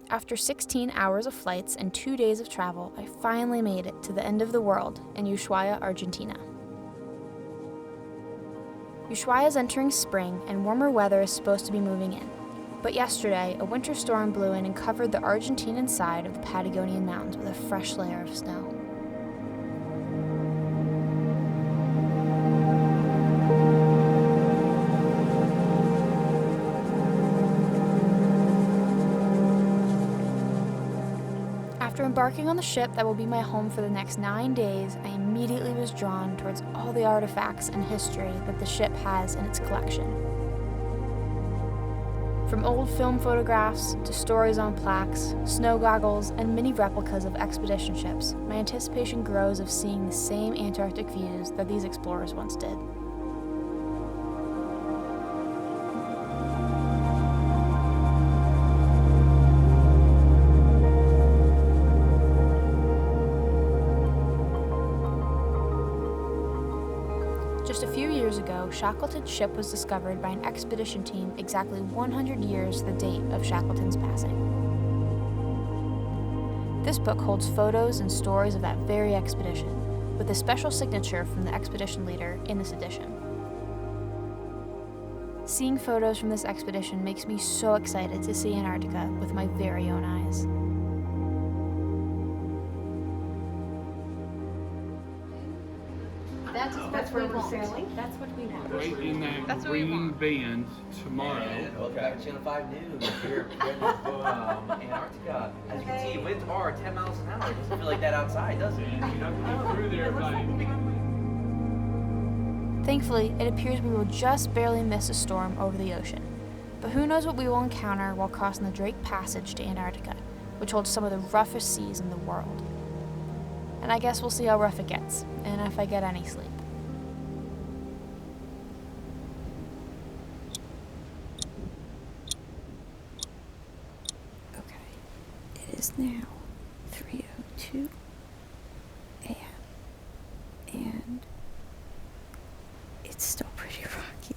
After 16 hours of flights and 2 days of travel, I finally made it to the end of the world in Ushuaia, Argentina. Ushuaia is entering spring and warmer weather is supposed to be moving in. But yesterday, a winter storm blew in and covered the Argentinian side of the Patagonian mountains with a fresh layer of snow. After embarking on the ship that will be my home for the next 9 days, I immediately was drawn towards all the artifacts and history that the ship has in its collection. From old film photographs to stories on plaques, snow goggles, and mini replicas of expedition ships, my anticipation grows of seeing the same Antarctic views that these explorers once did. Just a few years ago, Shackleton's ship was discovered by an expedition team exactly 100 years to the date of Shackleton's passing. This book holds photos and stories of that very expedition, with a special signature from the expedition leader in this edition. Seeing photos from this expedition makes me so excited to see Antarctica with my very own eyes. That's where we're sailing. That's what we want. Right in that green band tomorrow. And welcome back to Channel 5 News. Here at Antarctica. As you can see, winds are 10 miles an hour. It doesn't feel like that outside, does it? Through there, buddy. Thankfully, it appears we will just barely miss a storm over the ocean. But who knows what we will encounter while crossing the Drake Passage to Antarctica, which holds some of the roughest seas in the world. And I guess we'll see how rough it gets, and if I get any sleep. Okay, it is now 3:02 a.m. and it's still pretty rocky.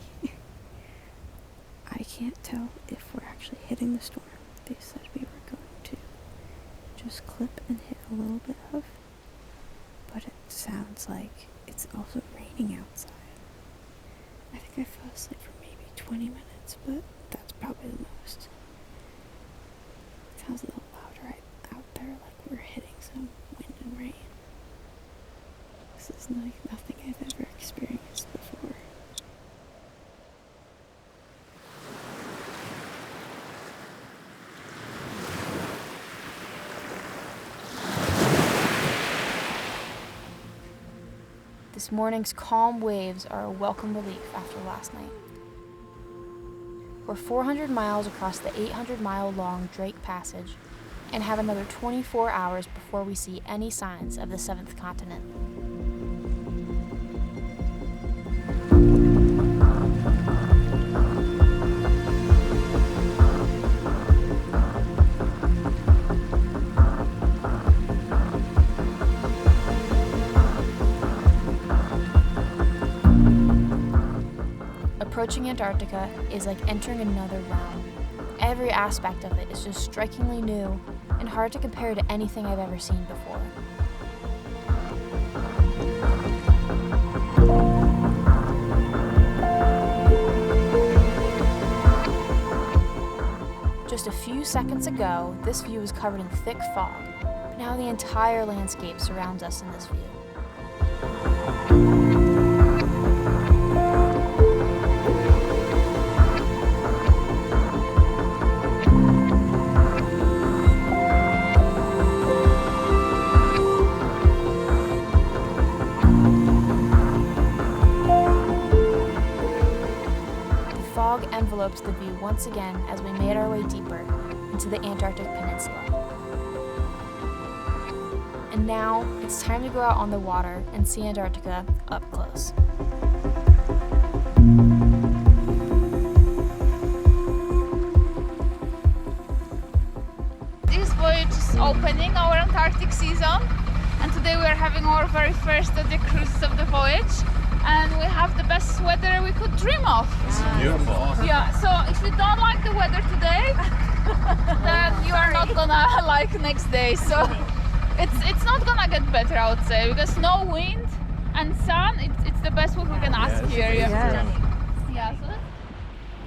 I can't tell if we're actually hitting the storm they said we were going to just clip and hit a little bit of. But it sounds like it's also raining outside. I think I fell asleep for maybe 20 minutes, but that's probably the most. It sounds a little louder out there, like we're hitting some wind and rain. This is like nothing I've ever experienced before. This morning's calm waves are a welcome relief after last night. We're 400 miles across the 800-mile-long Drake Passage and have another 24 hours before we see any signs of the seventh continent. Approaching Antarctica is like entering another realm. Every aspect of it is just strikingly new and hard to compare to anything I've ever seen before. Just a few seconds ago, this view was covered in thick fog, but now the entire landscape surrounds us in this view. Envelopes the view once again as we made our way deeper into the Antarctic Peninsula. And now it's time to go out on the water and see Antarctica up close. This voyage is opening our Antarctic season, and today we are having our very first of the cruises of the voyage. And we have the best weather we could dream of. Beautiful. Yeah, so if you don't like the weather today, then you are not gonna like next day. So it's not gonna get better, I would say, because no wind and sun. It's the best what we can ask here. Yeah. So that's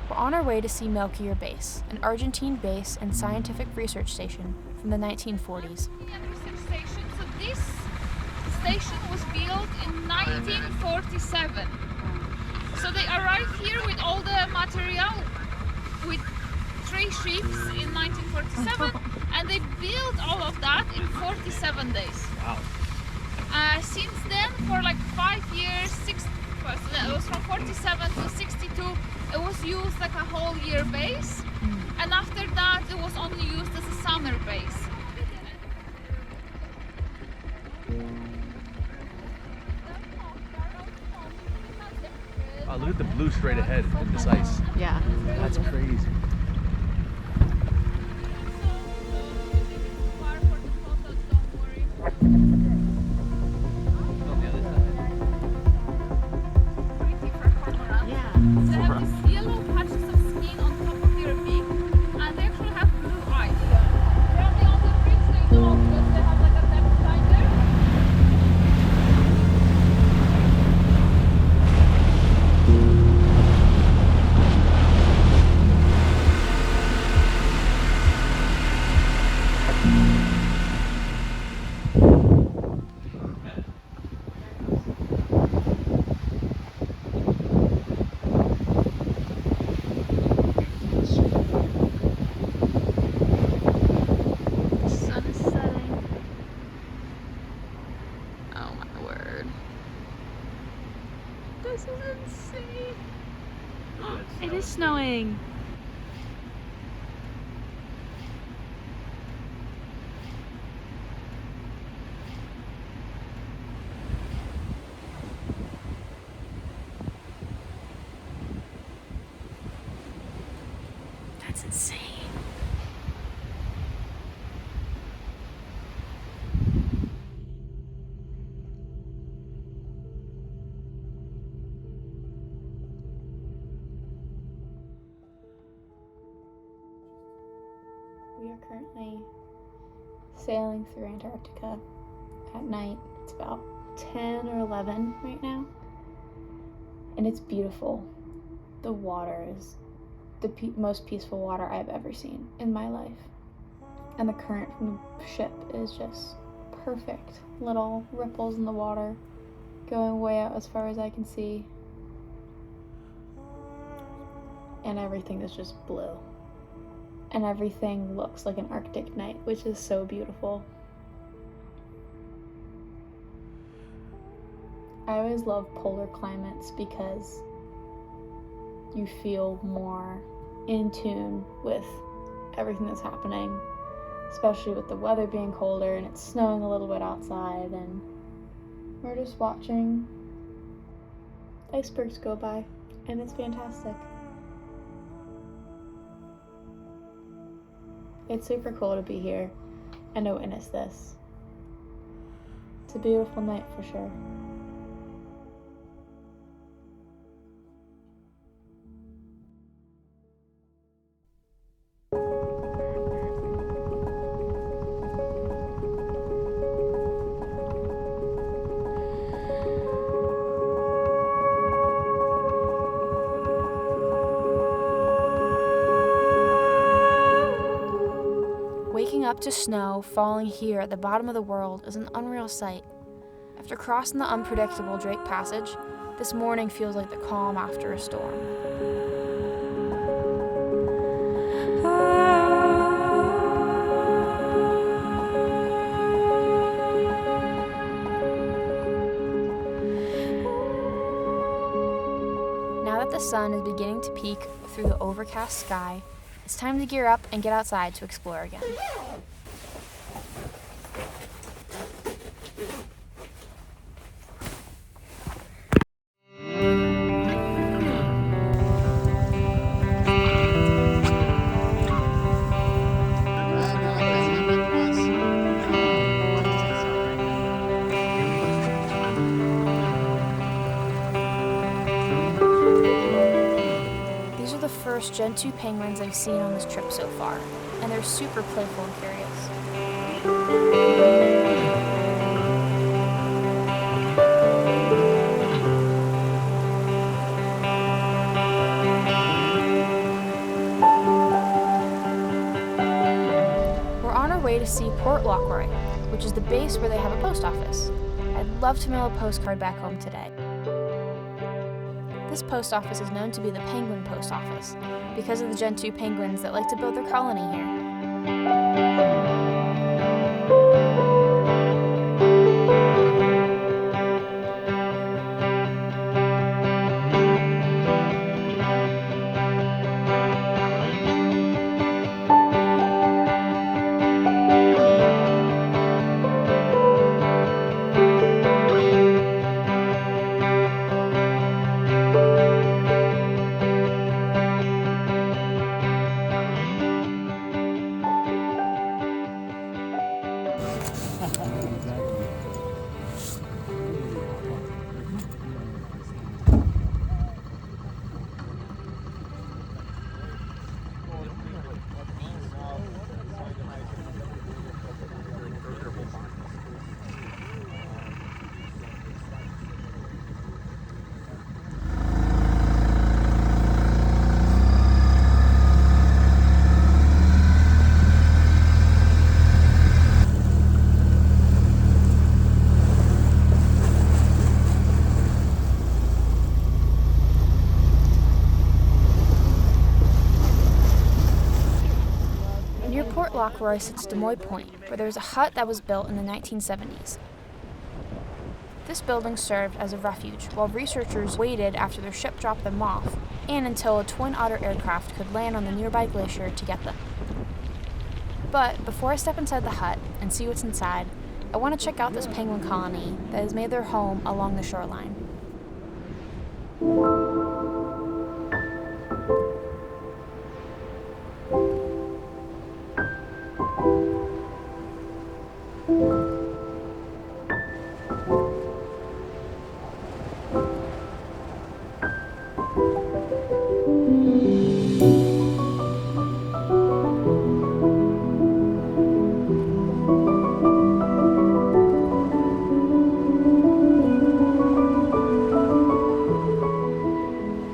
We're on our way to see Melchior Base, an Argentine base and scientific research station from the 1940s. research station. So this station was built in 1947. So they arrived here with all the material, with 3 ships in 1947, and they built all of that in 47 days. Wow. Since then, for like 5 years, it was from 47 to 62, it was used like a whole year base, and after that it was only used as a summer base. Oh, look at the blue straight ahead in this ice. Yeah. That's crazy. Yeah. They have these yellow patches of skin on top of their beak, and they actually have blue eyes. They're on the only bridge they know because they have like a depth finder. The sun is setting. Oh my word. This is insane. It is snowing. That's insane. We are currently sailing through Antarctica at night. It's about 10 or 11 right now, and it's beautiful. The water is the most peaceful water I've ever seen in my life, and the current from the ship is just perfect. Little ripples in the water going way out as far as I can see, and everything is just blue. And everything looks like an Arctic night, which is so beautiful. I always love polar climates because you feel more in tune with everything that's happening, especially with the weather being colder and it's snowing a little bit outside, and we're just watching icebergs go by, and it's fantastic. It's super cool to be here and to witness this. It's a beautiful night for sure. Waking up to snow falling here at the bottom of the world is an unreal sight. After crossing the unpredictable Drake Passage, this morning feels like the calm after a storm. Now that the sun is beginning to peek through the overcast sky, it's time to gear up and get outside to explore again. These are the first Gen 2 penguins I've seen on this trip so far. and they're super playful and curious. We're on our way to see Port Lockroy, which is the base where they have a post office. I'd love to mail a postcard back home today. This post office is known to be the Penguin Post Office because of the Gentoo penguins that like to build their colony here. Near Port Lockroy sits Des Moines Point, where there was a hut that was built in the 1970s. This building served as a refuge while researchers waited after their ship dropped them off and until a Twin Otter aircraft could land on the nearby glacier to get them. But before I step inside the hut and see what's inside, I want to check out this penguin colony that has made their home along the shoreline.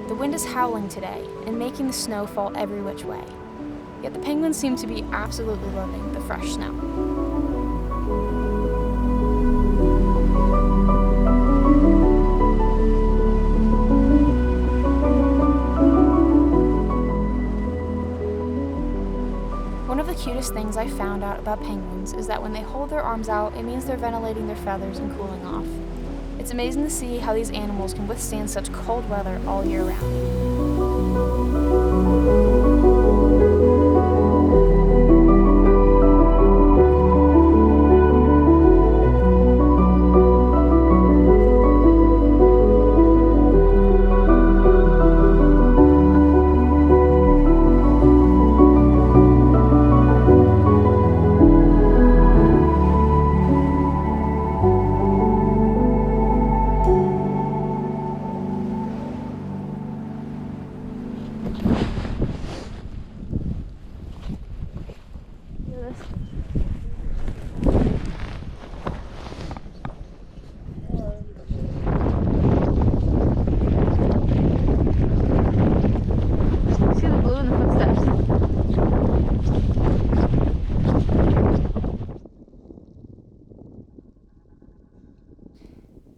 The wind is howling today and making the snow fall every which way. Yet the penguins seem to be absolutely loving the fresh snow. One of the cutest things I found out about penguins is that when they hold their arms out, it means they're ventilating their feathers and cooling off. It's amazing to see how these animals can withstand such cold weather all year round. See the blue in the footsteps.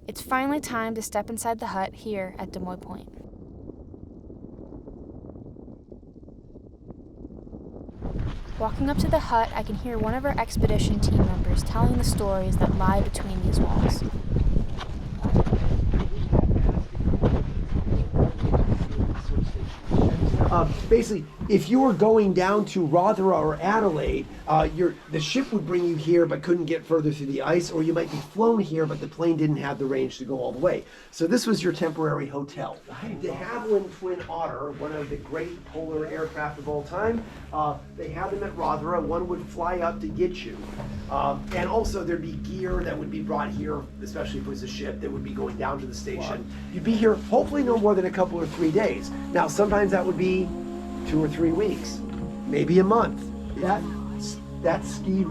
It's finally time to step inside the hut here at Des Moines Point. Walking up to the hut, I can hear one of our expedition team members telling the stories that lie between these walls. Basically, if you were going down to Rothera or Adelaide, the ship would bring you here but couldn't get further through the ice, or you might be flown here but the plane didn't have the range to go all the way. So this was your temporary hotel. De Havilland Twin Otter, one of the great polar aircraft of all time, they had them at Rothera. One would fly up to get you. And also there'd be gear that would be brought here, especially if it was a ship that would be going down to the station. You'd be here hopefully no more than a couple or 3 days. Now sometimes that would be 2 or 3 weeks, maybe a month. that ski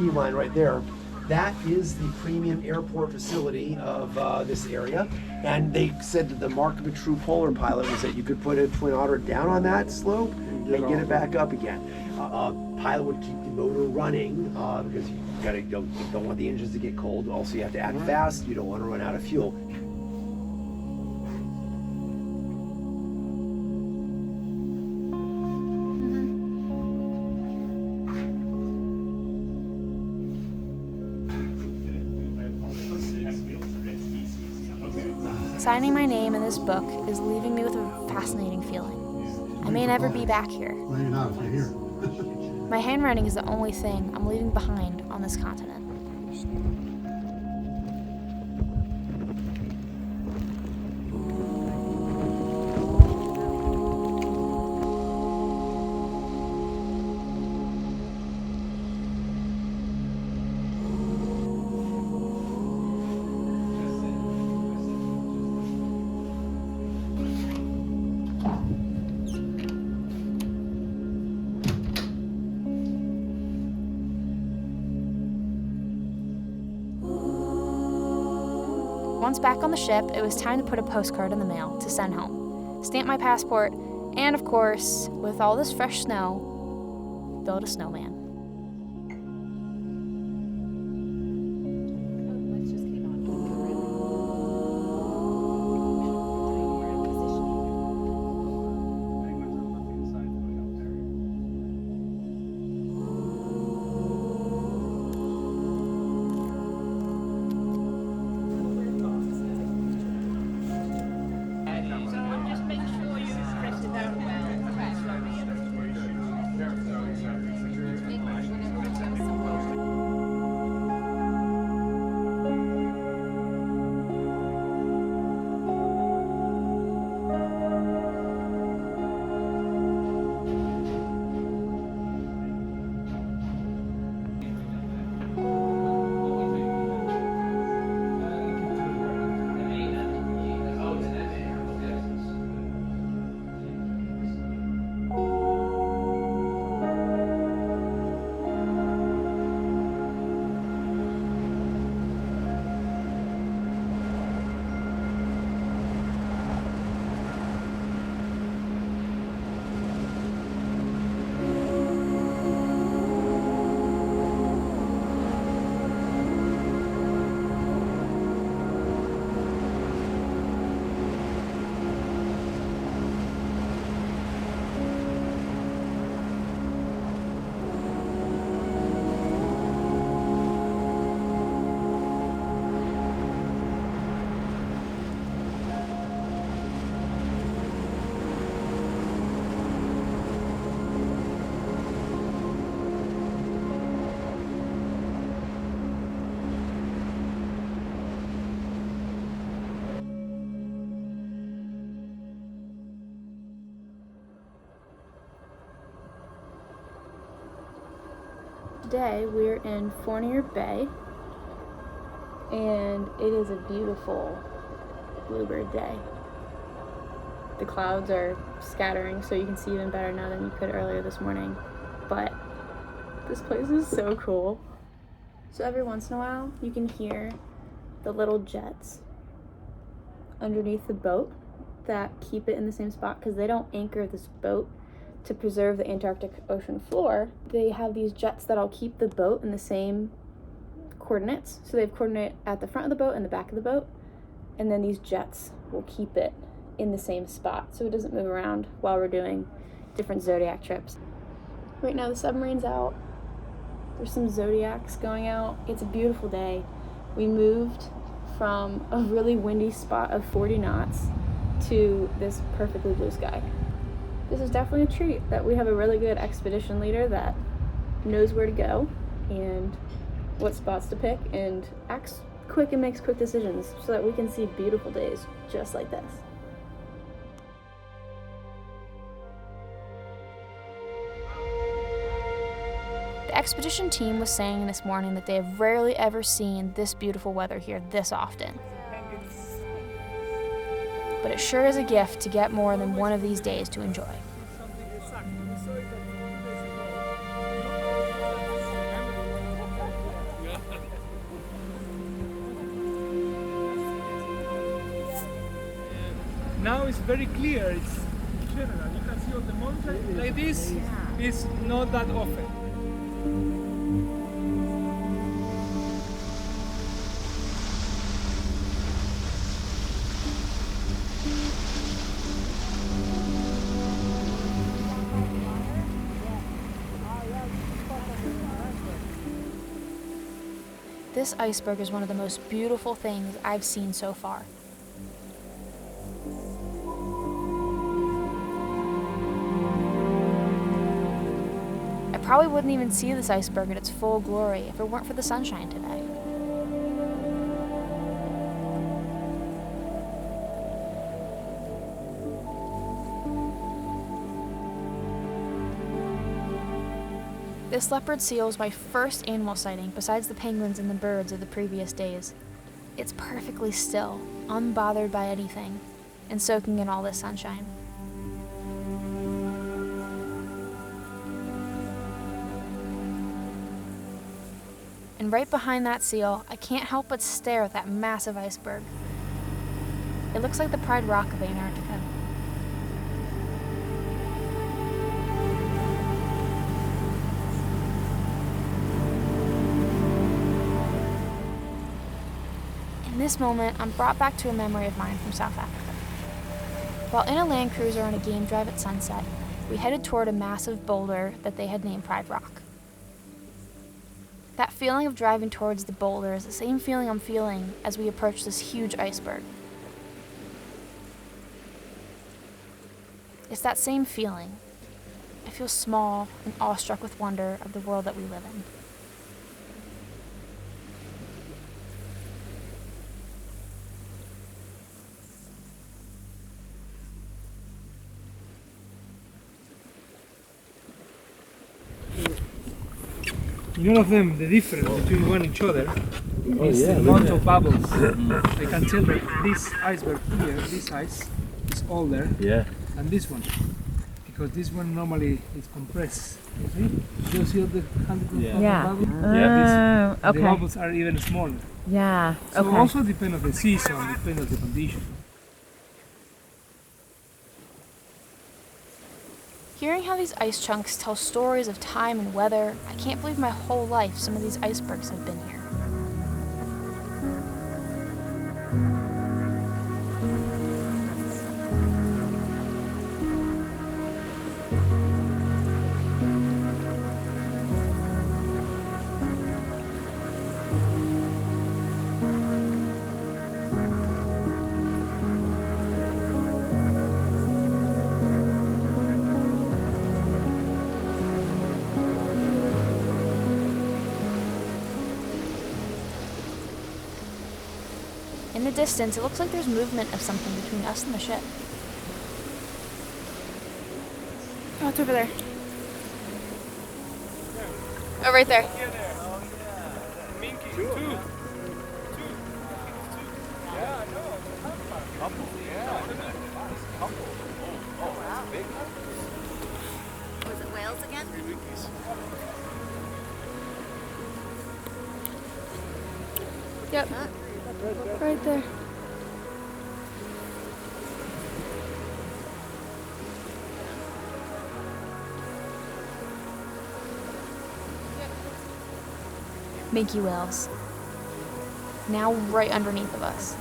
line right there, that is the premium airport facility of this area. And they said that the mark of a true polar pilot was that you could put a Twin Otter down on that slope and get it back up again. Pilot would keep the motor running because you don't want the engines to get cold. Also, you have to act fast. You don't want to run out of fuel. Signing my name in this book is leaving me with a fascinating feeling. I may never be back here. Well, you're not if you're here. My handwriting is the only thing I'm leaving behind on this continent. Once back on the ship, it was time to put a postcard in the mail to send home, stamp my passport, and of course, with all this fresh snow, build a snowman. Today we're in Fournier Bay, and it is a beautiful bluebird day. The clouds are scattering, so you can see even better now than you could earlier this morning, but this place is so cool. So every once in a while you can hear the little jets underneath the boat that keep it in the same spot, because they don't anchor this boat to preserve the Antarctic ocean floor. They have these jets that'll keep the boat in the same coordinates. So they have coordinate at the front of the boat and the back of the boat, and then these jets will keep it in the same spot so it doesn't move around while we're doing different zodiac trips. Right now the submarine's out. There's some zodiacs going out. It's a beautiful day. We moved from a really windy spot of 40 knots to this perfectly blue sky. This is definitely a treat that we have a really good expedition leader that knows where to go and what spots to pick and acts quick and makes quick decisions so that we can see beautiful days just like this. The expedition team was saying this morning that they have rarely ever seen this beautiful weather here this often. But it sure is a gift to get more than one of these days to enjoy. Now it's very clear. It's general. You can see on the mountain like this. It's not that often. This iceberg is one of the most beautiful things I've seen so far. I probably wouldn't even see this iceberg at its full glory if it weren't for the sunshine today. This leopard seal is my first animal sighting besides the penguins and the birds of the previous days. It's perfectly still, unbothered by anything, and soaking in all this sunshine. And right behind that seal, I can't help but stare at that massive iceberg. It looks like the Pride Rock of Antarctica. In this moment, I'm brought back to a memory of mine from South Africa. While in a Land Cruiser on a game drive at sunset, we headed toward a massive boulder that they had named Pride Rock. That feeling of driving towards the boulder is the same feeling I'm feeling as we approach this huge iceberg. It's that same feeling. I feel small and awestruck with wonder of the world that we live in. In all of them, the difference between one and each other is the amount of bubbles. I can tell that this iceberg here, this ice, is older than this one. Because this one normally is compressed. You see? You see all the hundreds of bubbles? Okay. The bubbles are even smaller. Yeah. So Okay. also depend on the season, depend on the condition. Hearing how these ice chunks tell stories of time and weather, I can't believe my whole life some of these icebergs have been here. In the distance, it looks like there's movement of something between us and the ship. Oh, it's over there. Oh, right there. Was it whales again? Yep. Right there. Minke whales. Now right underneath of us.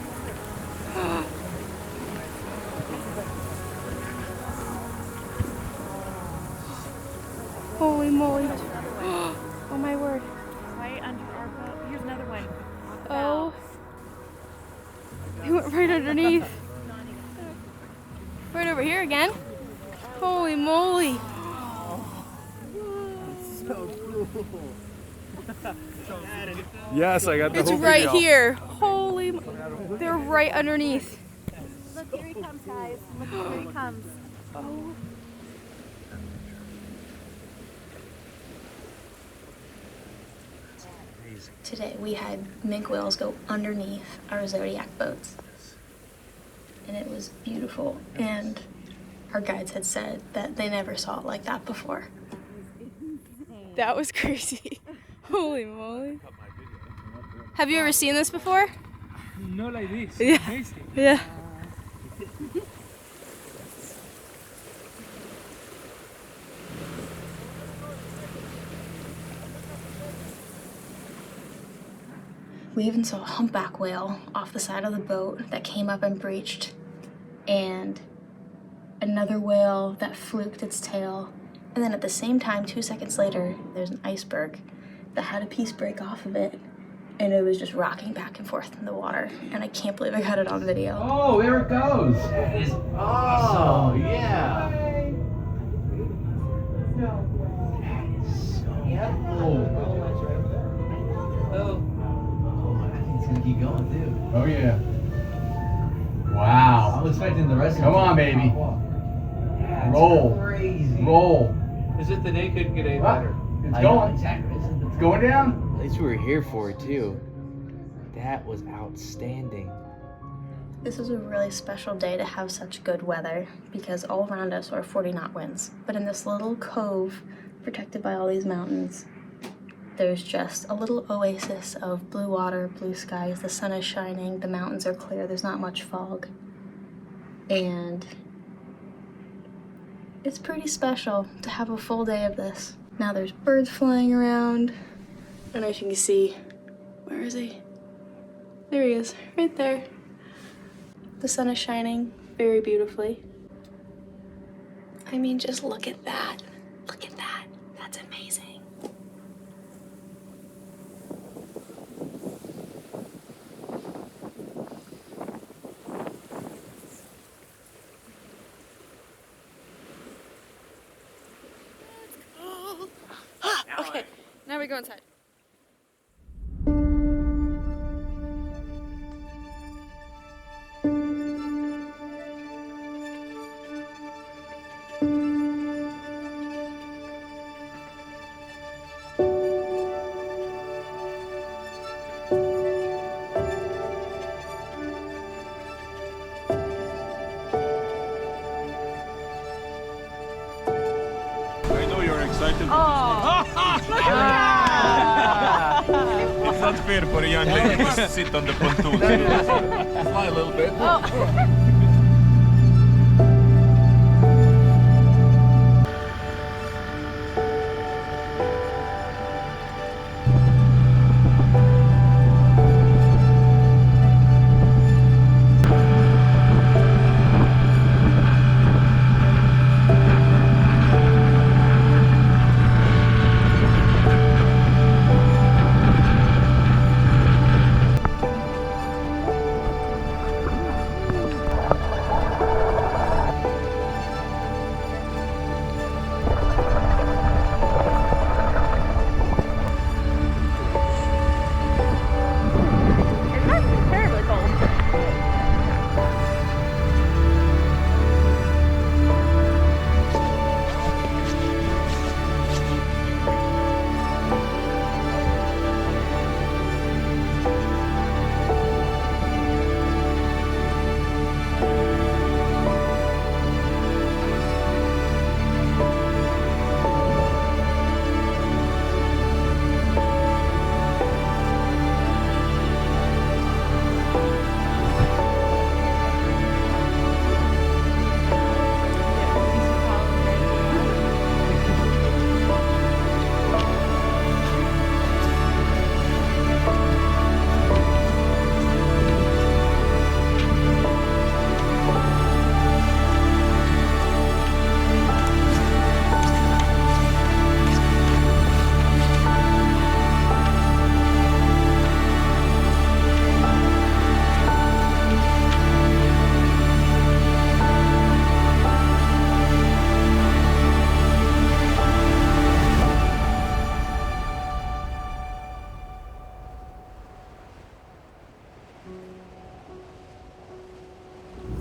Holy moly. Oh my word. Right under our boat. Here's another one. Oh. He went right underneath. Right over here again. Holy moly. Yes, I got the It's whole right video. here. Holy. They're right underneath. Look, here he comes, guys. Look, here he comes. Oh. Today we had minke whales go underneath our Zodiac boats. And it was beautiful. And our guides had said that they never saw it like that before. That was crazy. Holy moly. Have you ever seen this before? Not like this. Yeah. Amazing. Yeah. We even saw a humpback whale off the side of the boat that came up and breached, and another whale that fluked its tail. And then at the same time, 2 seconds later, there's an iceberg that had a piece break off of it, and it was just rocking back and forth in the water. And I can't believe I got it on video. Oh, there it goes. That is awesome. Yeah. Gonna keep going too. Oh yeah. Wow. I'm expecting the rest of Come on, baby. Roll. Crazy. Roll. As if the day couldn't get any better. It's I know, going. exactly. It's going down. At least we were here for it too. That was outstanding. This was a really special day to have such good weather because all around us are 40-knot winds. But in this little cove protected by all these mountains, there's just a little oasis of blue water, blue skies, the sun is shining, the mountains are clear, there's not much fog. And it's pretty special to have a full day of this. Now there's birds flying around, and as you can see, where is he? There he is, right there. The sun is shining very beautifully. I mean, just look at that. Look at that. That's amazing. Okay, now we go inside. I know you're excited. It's not fair for a young lady to sit on the pontoon. Fly a little bit.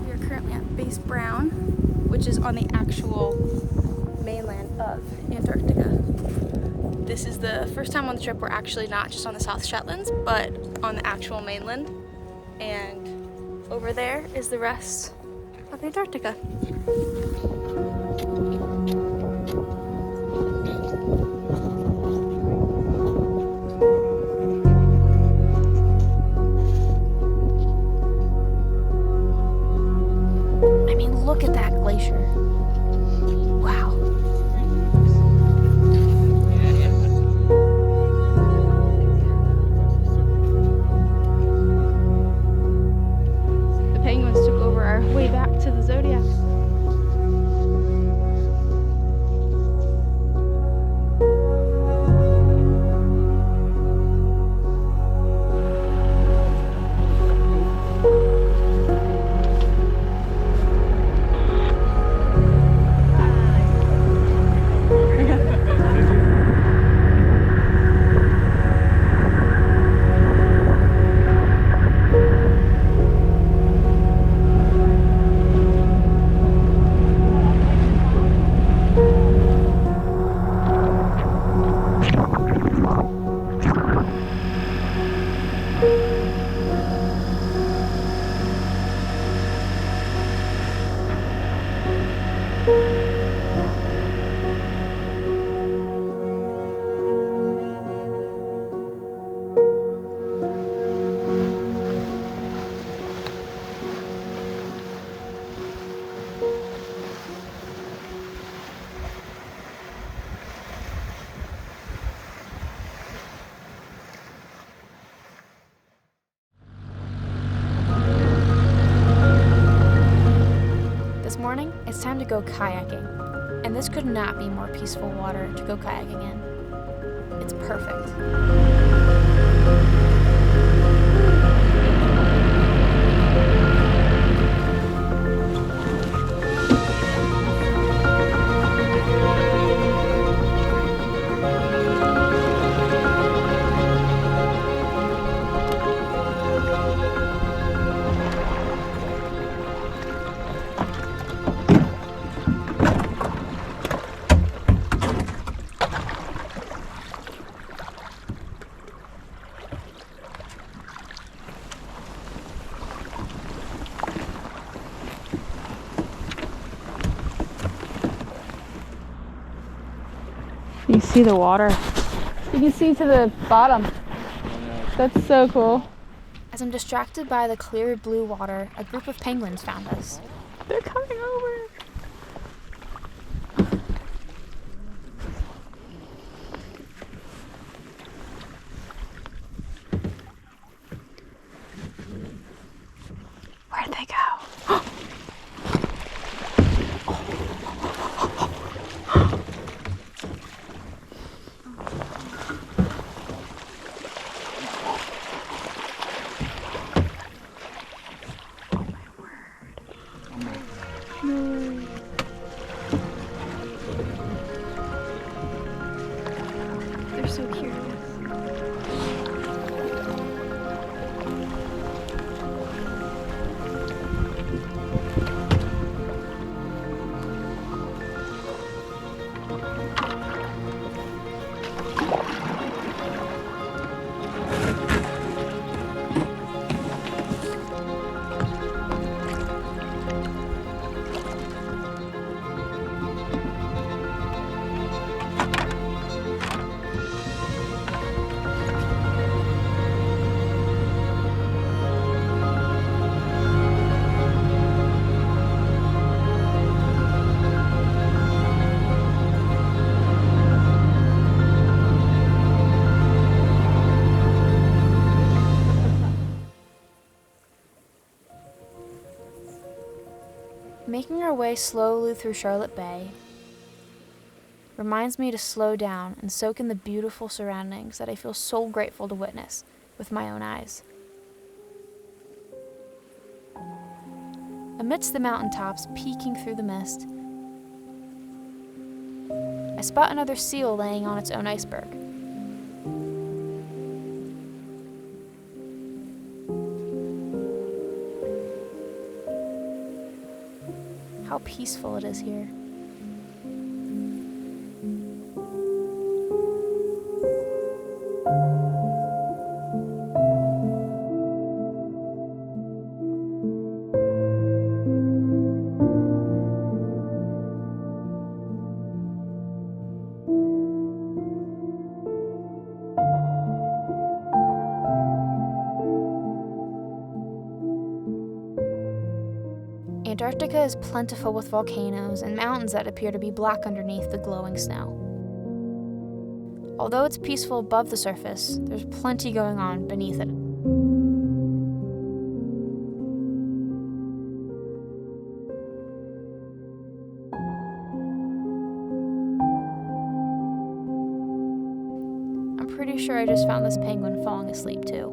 We are currently at Base Brown, which is on the actual mainland of Antarctica. This is the first time on the trip we're actually not just on the South Shetlands, but on the actual mainland. And over there is the rest of Antarctica. I mean, look at that glacier. Wow. our way back to the Zodiac. This morning, it's time to go kayaking, and this could not be more peaceful water to go kayaking in. It's perfect. You see the water. You can see to the bottom. That's so cool. As I'm distracted by the clear blue water, a group of penguins found us. They're coming over. Where'd they go? They're so curious. Making our way slowly through Charlotte Bay reminds me to slow down and soak in the beautiful surroundings that I feel so grateful to witness with my own eyes. Amidst the mountaintops peeking through the mist, I spot another seal laying on its own iceberg. How peaceful it is here. Antarctica is plentiful with volcanoes and mountains that appear to be black underneath the glowing snow. Although it's peaceful above the surface, there's plenty going on beneath it. pretty sure I just found this penguin falling asleep too.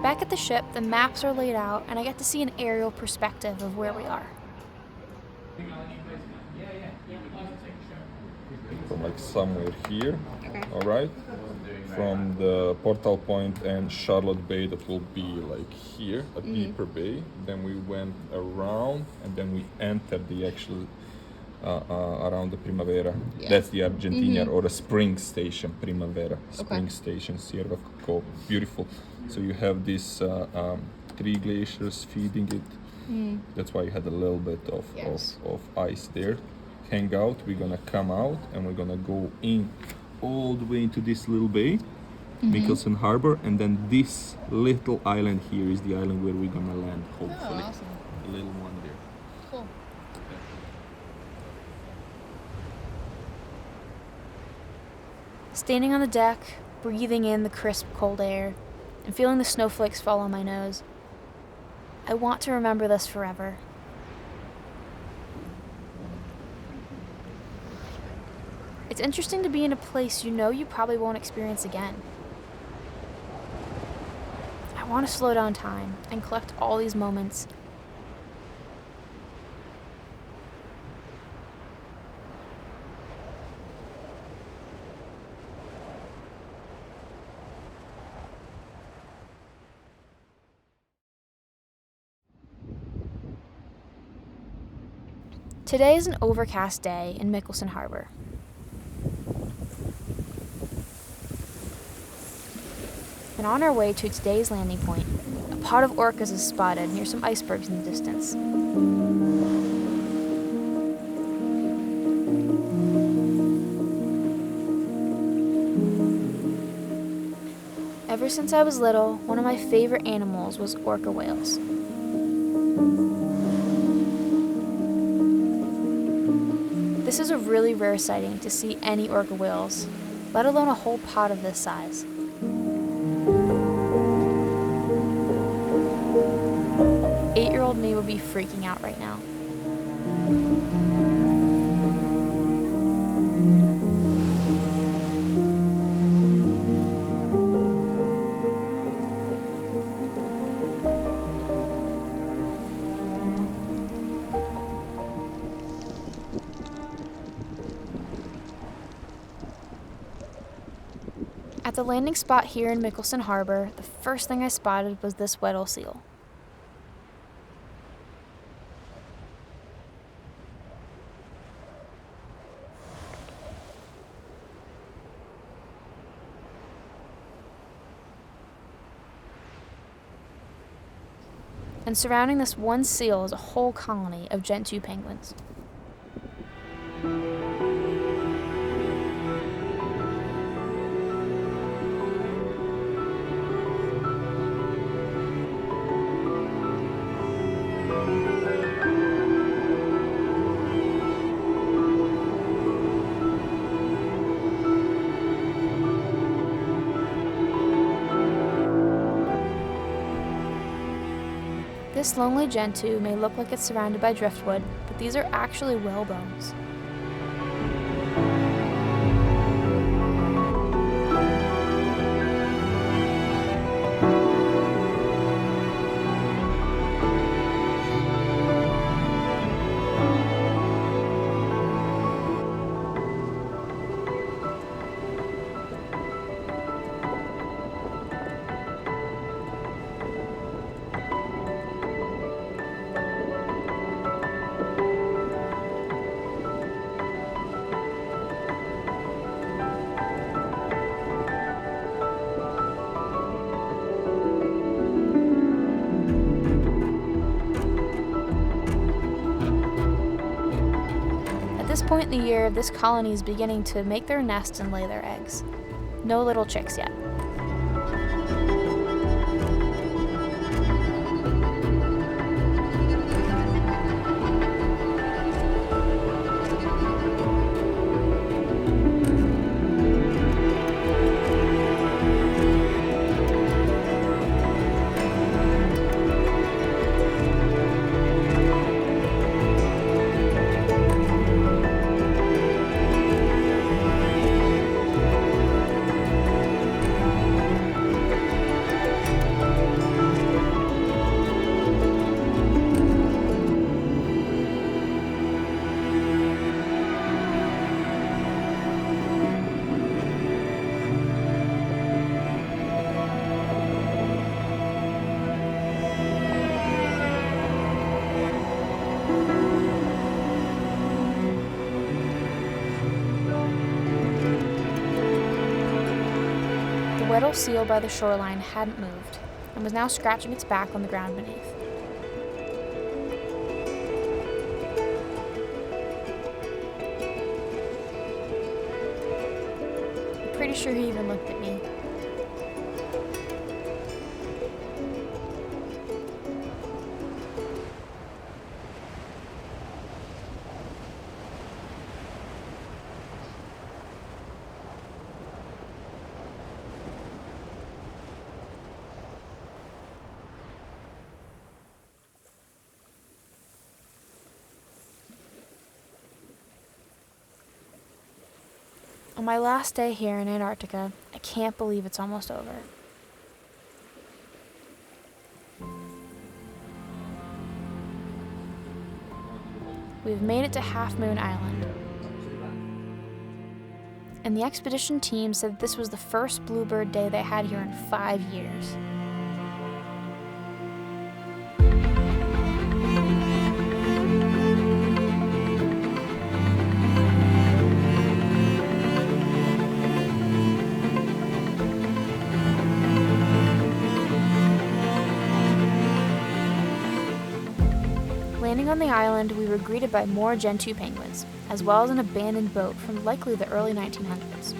Back at the ship, the maps are laid out and I get to see an aerial perspective of where we are. From like somewhere here, all right? From the Portal Point and Charlotte Bay, that will be like here, a deeper bay. Then we went around and then we entered the actual around the Primavera. That's the Argentina or a spring station, Primavera. Spring station, Sierra Coco, beautiful. So you have these 3 glaciers feeding it. That's why you had a little bit of ice there. Hang out, we're gonna come out and we're gonna go in all the way into this little bay, Michelson Harbor, and then this little island here is the island where we're gonna land, hopefully. Oh, awesome. The little one there. Cool. Standing on the deck, breathing in the crisp cold air, and feeling the snowflakes fall on my nose. I want to remember this forever. It's interesting to be in a place you know you probably won't experience again. I want to slow down time and collect all these moments. Today is an overcast day in Michelson Harbor. And on our way to today's landing point, a pod of orcas is spotted near some icebergs in the distance. Ever since I was little, one of my favorite animals was orca whales. This is a really rare sighting to see any orca whales, let alone a whole pod of this size. Eight-year-old me would be freaking out right now. At the landing spot here in Michelson Harbor, the first thing I spotted was this Weddell seal. And surrounding this one seal is a whole colony of Gentoo penguins. This lonely Gentoo may look like it's surrounded by driftwood, but these are actually whalebones. At this point in the year, this colony is beginning to make their nests and lay their eggs. No little chicks yet. Weddell seal by the shoreline hadn't moved and was now scratching its back on the ground beneath. I'm pretty sure he even looked at me. On my last day here in Antarctica, I can't believe it's almost over. We've made it to Half Moon Island. And the expedition team said this was the first bluebird day they had here in 5 years. Landing on the island, we were greeted by more Gentoo penguins, as well as an abandoned boat from likely the early 1900s.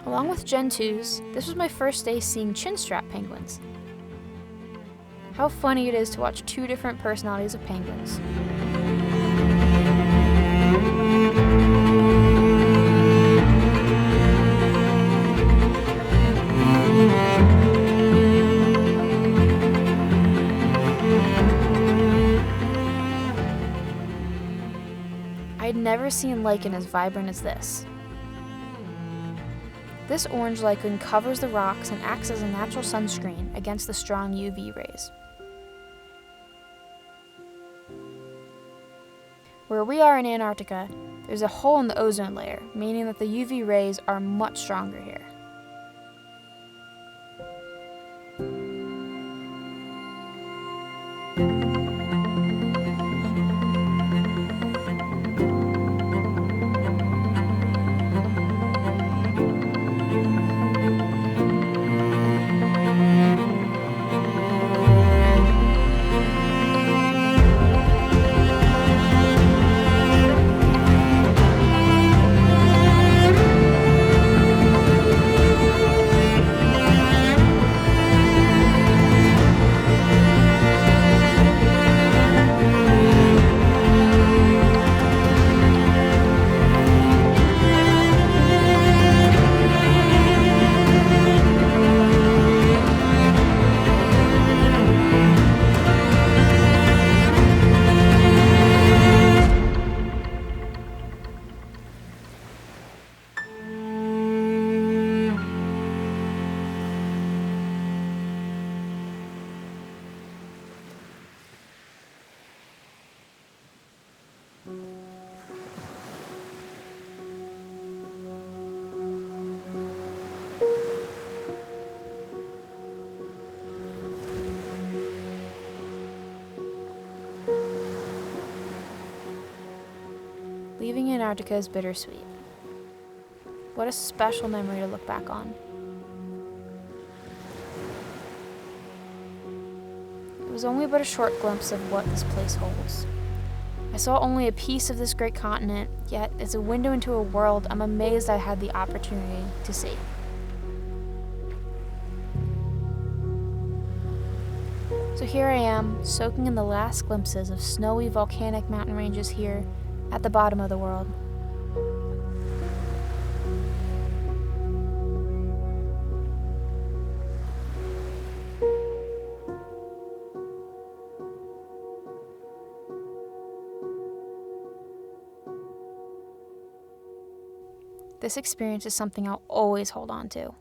Along with Gentoos, this was my first day seeing chinstrap penguins. How funny it is to watch two different personalities of penguins. I had never seen lichen as vibrant as this. This orange lichen covers the rocks and acts as a natural sunscreen against the strong UV rays. Where we are in Antarctica, there's a hole in the ozone layer, meaning that the UV rays are much stronger here. Leaving Antarctica is bittersweet. What a special memory to look back on. It was only but a short glimpse of what this place holds. I saw only a piece of this great continent, yet it's a window into a world I'm amazed I had the opportunity to see. So here I am, soaking in the last glimpses of snowy volcanic mountain ranges here at the bottom of the world. This experience is something I'll always hold on to.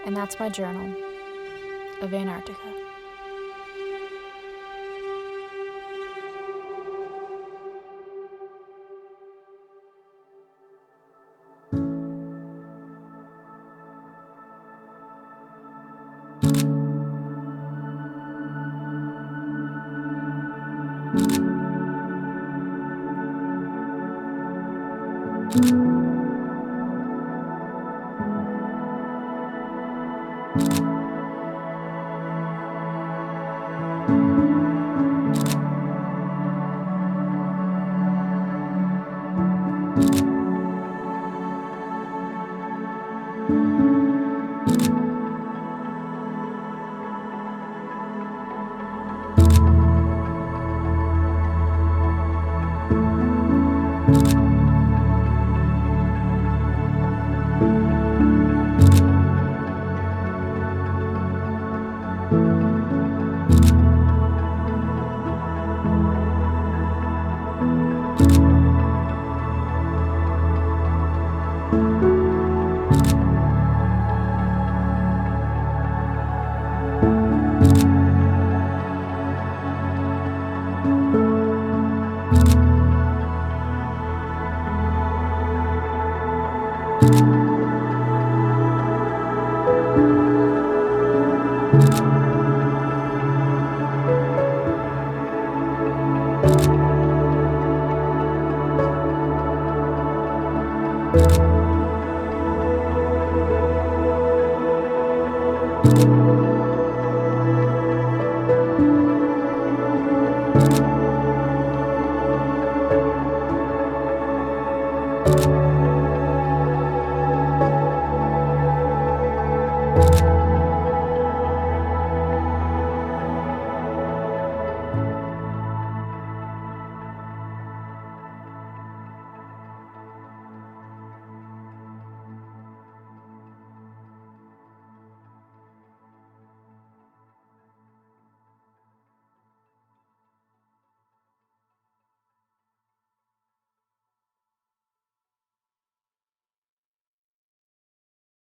And that's my journal. of Antarctica.